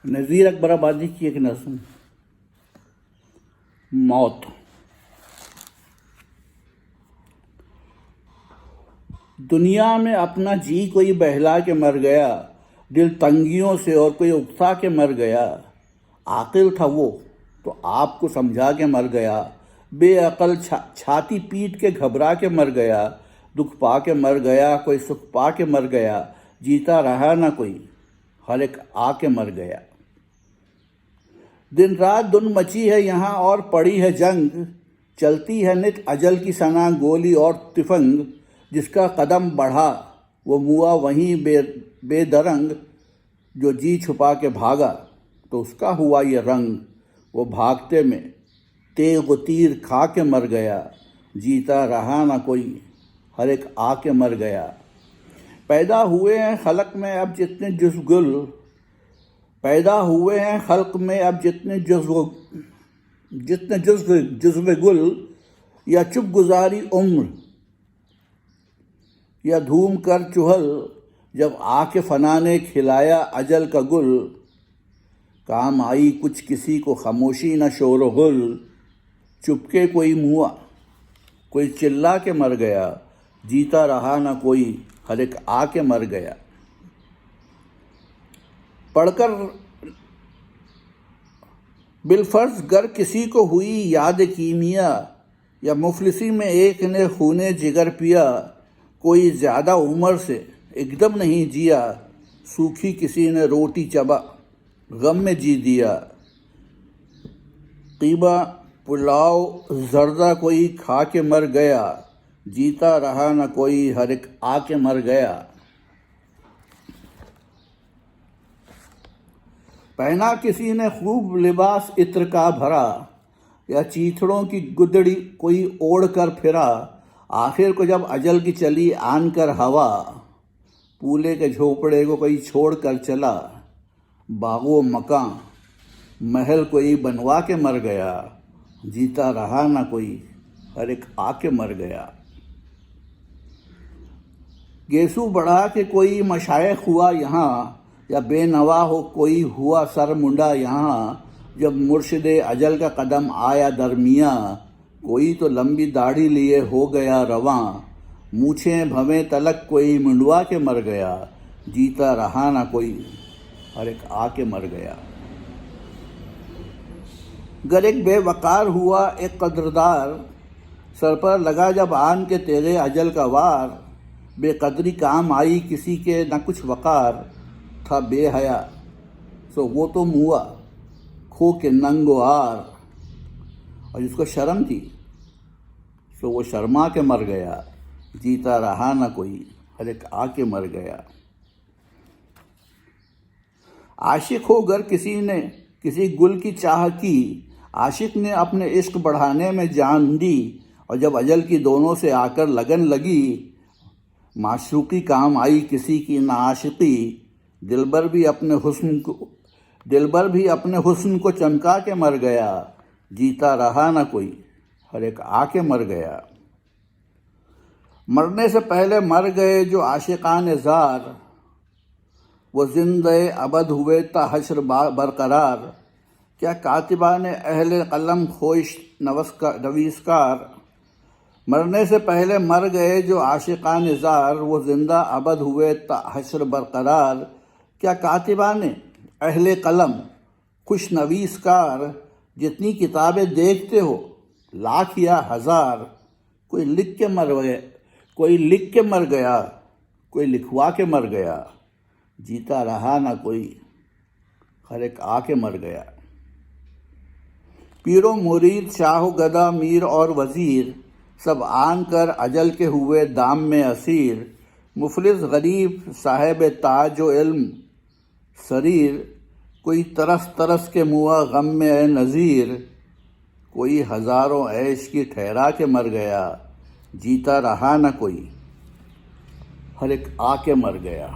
نذیر اکبر آبادی کی ایک نظم، موت۔ دنیا میں اپنا جی کوئی بہلا کے مر گیا، دل تنگیوں سے اور کوئی اکسا کے مر گیا۔ عاقل تھا وہ تو آپ کو سمجھا کے مر گیا، بے عقل چھاتی پیٹ کے گھبرا کے مر گیا۔ دکھ پا کے مر گیا، کوئی سکھ پا کے مر گیا، جیتا رہا نہ کوئی، ہر ایک آ کے مر گیا۔ دن رات دن مچی ہے یہاں اور پڑی ہے جنگ، چلتی ہے نت اجل کی ثنا گولی اور تفنگ۔ جس کا قدم بڑھا وہ موا وہیں بے درنگ، جو جی چھپا کے بھاگا تو اس کا ہوا یہ رنگ۔ وہ بھاگتے میں تیغ و تیر کھا کے مر گیا، جیتا رہا نہ کوئی، ہر ایک آ کے مر گیا۔ پیدا ہوئے ہیں خلق میں اب جتنے جزو گل، پیدا ہوئے ہیں خلق میں اب جتنے جزو گل، یا چپ گزاری عمر یا دھوم کر چہل، جب آ کے فنا نے کھلایا اجل کا گل۔ کام آئی کچھ کسی کو خاموشی نہ شور و غل، چپکے کوئی موا کوئی چلا کے مر گیا، جیتا رہا نہ کوئی، ہر ایک آ کے مر گیا۔ پڑھ کر بالفرض گر کسی کو ہوئی یاد کیمیا، یا مفلسی میں ایک نے خونے جگر پیا۔ کوئی زیادہ عمر سے ایک دم نہیں جیا، سوکھی کسی نے روٹی چبا غم میں جی دیا۔ قیمہ پلاؤ زردہ کوئی کھا کے مر گیا، جیتا رہا نہ کوئی، ہر ایک آ کے مر گیا۔ پہنا کسی نے خوب لباس عطر کا بھرا، یا چیتڑوں کی گدڑی کوئی اوڑھ کر پھرا۔ آخر کو جب اجل کی چلی آن کر ہوا، پولے کے جھوپڑے کو کوئی چھوڑ کر چلا۔ باغ و مکاں محل کوئی بنوا کے مر گیا، جیتا رہا نہ کوئی، ہر ایک آ کے مر گیا۔ گیسو بڑھا کے کوئی مشائخ ہوا یہاں، یا بے نوا ہو کوئی ہوا سر منڈا یہاں۔ جب مرشد اجل کا قدم آیا درمیاں، کوئی تو لمبی داڑھی لیے ہو گیا رواں۔ مونچھیں بھویں تلک کوئی منڈوا کے مر گیا، جیتا رہا نہ کوئی، ہر ایک آ کے مر گیا۔ گر ایک بے وقار ہوا ایک قدردار، سر پر لگا جب آن کے تیرے اجل کا وار۔ بے قدری کام آئی کسی کے نہ کچھ وقار، تھا بے حیا سو وہ تو موا کھو کے ننگ و عار۔ اور جس کو شرم تھی سو وہ شرما کے مر گیا، جیتا رہا نہ کوئی، ہر ایک آ کے مر گیا۔ عاشق ہو گر کسی نے کسی گل کی چاہ کی، عاشق نے اپنے عشق بڑھانے میں جان دی۔ اور جب اجل کی دونوں سے آ کر لگن لگی، معشوقی کام آئی کسی کی نہ عاشقی۔ دلبر بھی اپنے حسن کو چمکا کے مر گیا، جیتا رہا نہ کوئی، ہر ایک آ کے مر گیا۔ مرنے سے پہلے مر گئے جو عاشقان زار، وہ زندہ ابد ہوئے تا حشر برقرار۔ کیا کاتبان اہل قلم خوش نویسکار، مرنے سے پہلے مر گئے جو عاشقان زار، وہ زندہ ابد ہوئے تا حشر برقرار۔ کیا کاتبان اہل قلم خوش نویسکار، جتنی کتابیں دیکھتے ہو لاکھ یا ہزار۔ کوئی لکھ کے مر گیا، کوئی لکھوا کے مر گیا، جیتا رہا نہ کوئی، ہر ایک آ کے مر گیا۔ پیر و مرید شاہ و گدا میر اور وزیر، سب آن کر اجل کے ہوئے دام میں اسیر۔ مفلس غریب صاحب تاج و علم سریر، کوئی ترس ترس کے موا غم میں اے نذیر۔ کوئی ہزاروں عیش کی ٹھہرا کے مر گیا، جیتا رہا نہ کوئی، ہر ایک آ کے مر گیا۔